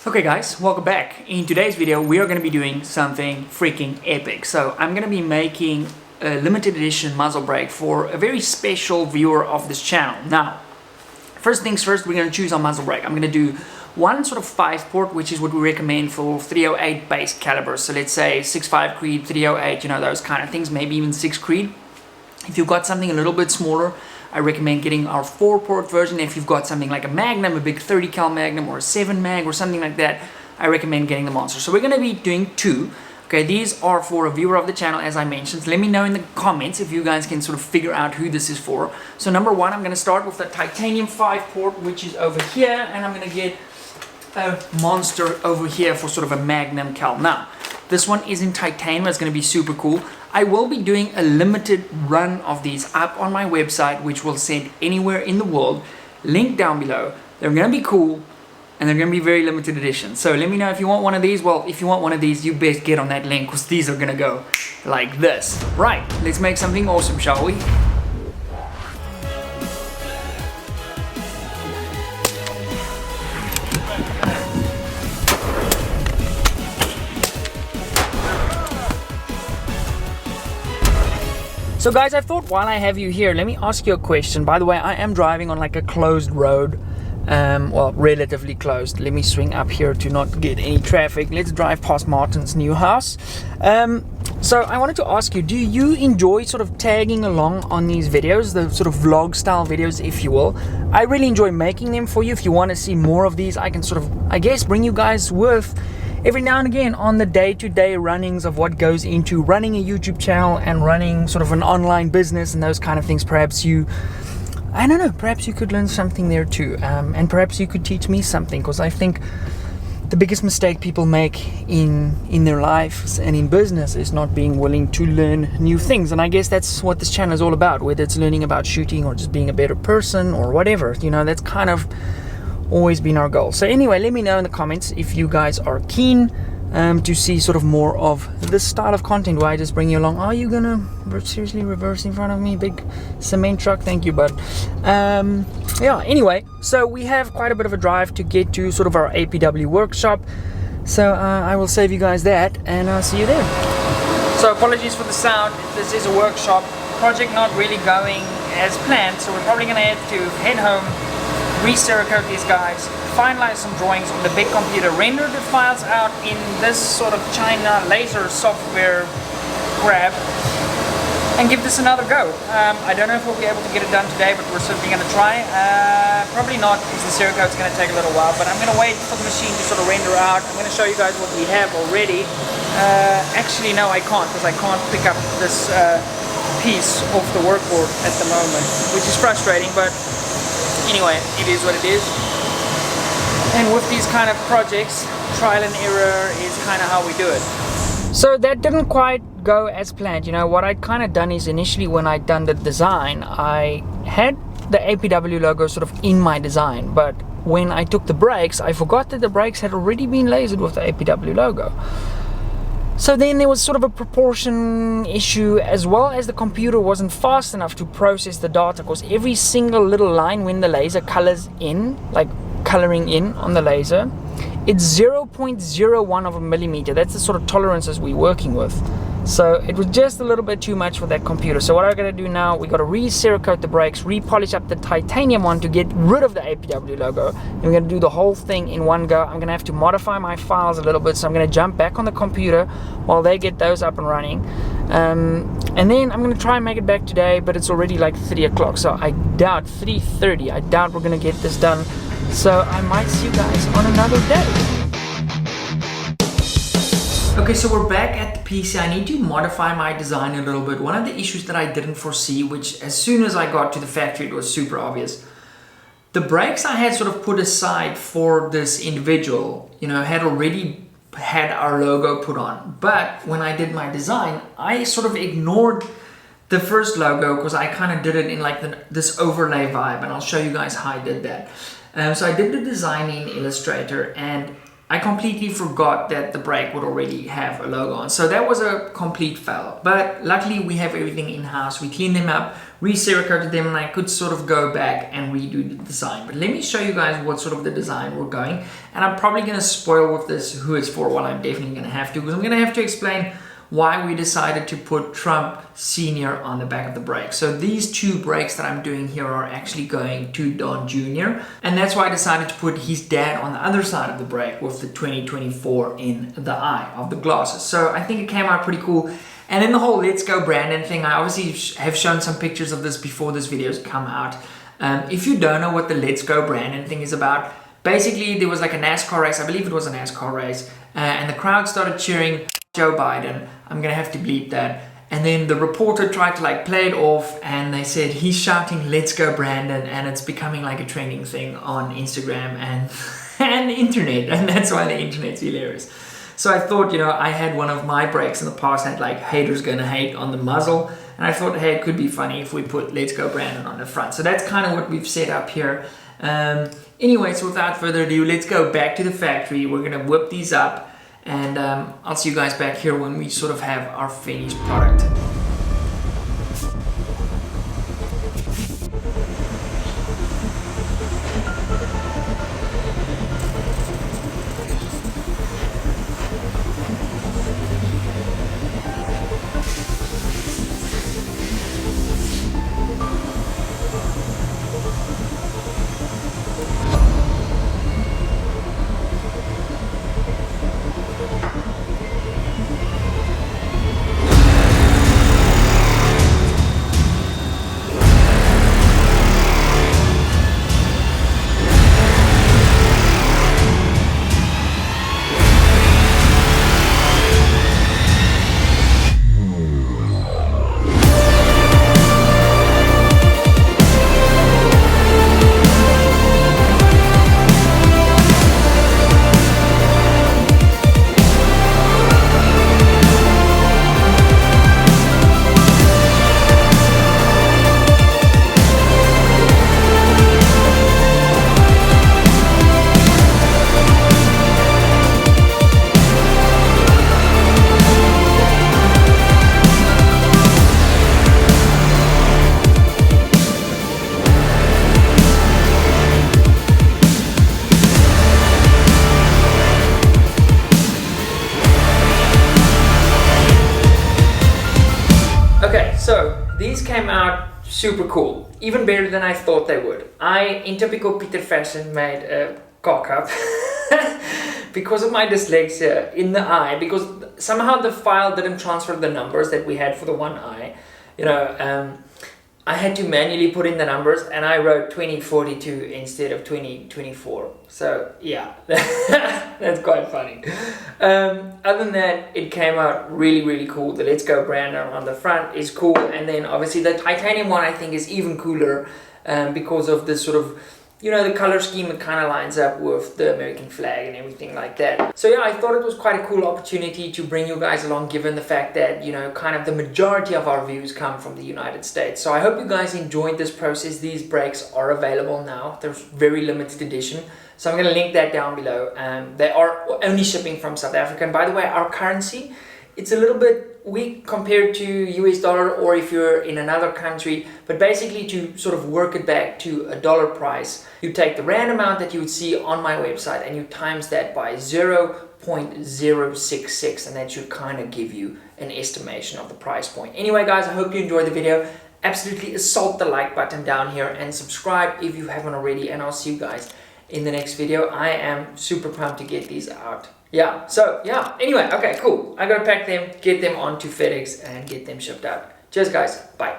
Okay guys, welcome back. In today's video we are going to be doing something freaking epic. So I'm going to be making a limited edition muzzle brake for a very special viewer of this channel. Now, first things first, we're going to choose our muzzle brake. I'm going to do one sort of 5-port, which is what we recommend for 308 base calibers. So let's say 6.5 Creed, 308, you know, those kind of things, maybe even 6 Creed. If you've got something a little bit smaller, I recommend getting our 4-port version. If you've got something like a Magnum, a big 30 cal Magnum or a 7 mag or something like that, I recommend getting the Monster. So we're going to be doing two. Okay, these are for a viewer of the channel, as I mentioned. Let me know in the comments if you guys can sort of figure out who this is for. So number one, I'm going to start with the titanium 5-port, which is over here, and I'm going to get a Monster over here for sort of a Magnum cal. Now, this one is in titanium. It's going to be super cool. I will be doing a limited run of these up on my website, which will send anywhere in the world. Link down below. They're going to be cool, and they're going to be very limited edition. So let me know if you want one of these. Well, if you want one of these, you best get on that link, because these are going to go like this. Right, let's make something awesome, shall we? So guys, I thought while I have you here, let me ask you a question. By the way, I am driving on like a closed road, well, relatively closed. Let me swing up here to not get any traffic. Let's drive past Martin's new house. So I wanted to ask you, do you enjoy sort of tagging along on these videos, the sort of vlog style videos, if you will? I really enjoy making them for you. If you want to see more of these, I can sort of, I guess, bring you guys with every now and again on the day-to-day runnings of what goes into running a YouTube channel and running sort of an online business and those kind of things. Perhaps you, I don't know, perhaps you could learn something there too, and perhaps you could teach me something, because I think the biggest mistake people make in their lives and in business is not being willing to learn new things. And I guess that's what this channel is all about, whether it's learning about shooting or just being a better person or whatever, you know. That's kind of always been our goal. So anyway, let me know in the comments if you guys are keen to see sort of more of this style of content where I just bring you along. Are you gonna seriously reverse in front of me, big cement truck? Thank you, bud. Yeah, anyway, so we have quite a bit of a drive to get to sort of our APW workshop, so I will save you guys that, and I'll see you there. So apologies for the sound. This is a workshop project, not really going as planned, so we're probably gonna have to head home, re-Cerakote these guys, finalize some drawings on the big computer, render the files out in this sort of China laser software grab, and give this another go. I don't know if we'll be able to get it done today, but we're certainly going to try. Probably not, because the Cerakote is going to take a little while, but I'm going to wait for the machine to sort of render out. I'm going to show you guys what we have already. Actually, no, I can't, because I can't pick up this piece off the workboard at the moment, which is frustrating, but anyway, it is what it is. And with these kind of projects, trial and error is kind of how we do it. So that didn't quite go as planned. You know, what I'd kind of done is, initially when I'd done the design, I had the APW logo sort of in my design, but when I took the brakes, I forgot that the brakes had already been lasered with the APW logo. So then there was sort of a proportion issue, as well as the computer wasn't fast enough to process the data, because every single little line when the laser colors in, like coloring in on the laser, it's 0.01 of a millimeter. That's the sort of tolerances we're working with. So it was just a little bit too much for that computer. So what I'm going to do now, we got to re-Cerakote the brakes, re-polish up the titanium one to get rid of the APW logo. And we're going to do the whole thing in one go. I'm going to have to modify my files a little bit, so I'm going to jump back on the computer while they get those up and running. And then I'm going to try and make it back today, but it's already like 3 o'clock. So I doubt, 3:30, I doubt we're going to get this done. So I might see you guys on another day. Okay, so we're back at the PC. I need to modify my design a little bit. One of the issues that I didn't foresee, which as soon as I got to the factory, it was super obvious. The brakes I had sort of put aside for this individual, you know, had already had our logo put on. But when I did my design, I sort of ignored the first logo, because I kind of did it in like this overlay vibe, and I'll show you guys how I did that. So I did the design in Illustrator, and I completely forgot that the brake would already have a logo on. So that was a complete fail. But luckily we have everything in-house. We cleaned them up, re-cerakoted them, and I could sort of go back and redo the design. But let me show you guys what sort of the design we're going. And I'm probably going to spoil with this who it's for. Well, I'm definitely going to have to, because I'm going to have to explain why we decided to put Trump Senior on the back of the brake. So these two brakes that I'm doing here are actually going to Don Jr. And that's why I decided to put his dad on the other side of the brake with the 2024 in the eye of the glasses. So I think it came out pretty cool. And then the whole Let's Go Brandon thing, I obviously have shown some pictures of this before this video's come out. If you don't know what the Let's Go Brandon thing is about, basically there was like a NASCAR race, I believe it was a NASCAR race, and the crowd started cheering Joe Biden. I'm gonna have to bleep that. And then the reporter tried to like play it off, and they said he's shouting "Let's go Brandon," and it's becoming like a trending thing on Instagram and and the internet, and that's why the internet's hilarious. So I thought, you know, I had one of my brakes in the past had like haters gonna hate on the muzzle, and I thought, hey, it could be funny if we put "Let's go Brandon" on the front. So that's kind of what we've set up here. Anyway, so without further ado, let's go back to the factory. We're gonna whip these up. And I'll see you guys back here when we sort of have our finished product. So these came out super cool, even better than I thought they would. I, in typical Peter fashion, made a cock up because of my dyslexia in the eye, because somehow the file didn't transfer the numbers that we had for the one eye. You know, I had to manually put in the numbers, and I wrote 2042 instead of 2024. So yeah, that's quite funny. Other than that, it came out really, really cool. The Let's Go Brandon on the front is cool, and then obviously the titanium one I think is even cooler because of this sort of, you know, the color scheme. It kind of lines up with the American flag and everything like that. So yeah, I thought it was quite a cool opportunity to bring you guys along, given the fact that, you know, kind of the majority of our views come from the United States. So I hope you guys enjoyed this process. These brakes are available now. They're very limited edition. So I'm going to link that down below. They are only shipping from South Africa. And by the way, our currency, it's a little bit weak compared to US dollar, or if you're in another country, but basically to sort of work it back to a dollar price, you take the rand amount that you would see on my website and you times that by 0.066, and that should kind of give you an estimation of the price point. Anyway guys, I hope you enjoyed the video. Absolutely assault the like button down here and subscribe if you haven't already, and I'll see you guys in the next video. I am super pumped to get these out. Yeah, so yeah, anyway, okay, cool. I gotta pack them, get them onto FedEx, and get them shipped out. Cheers guys, bye.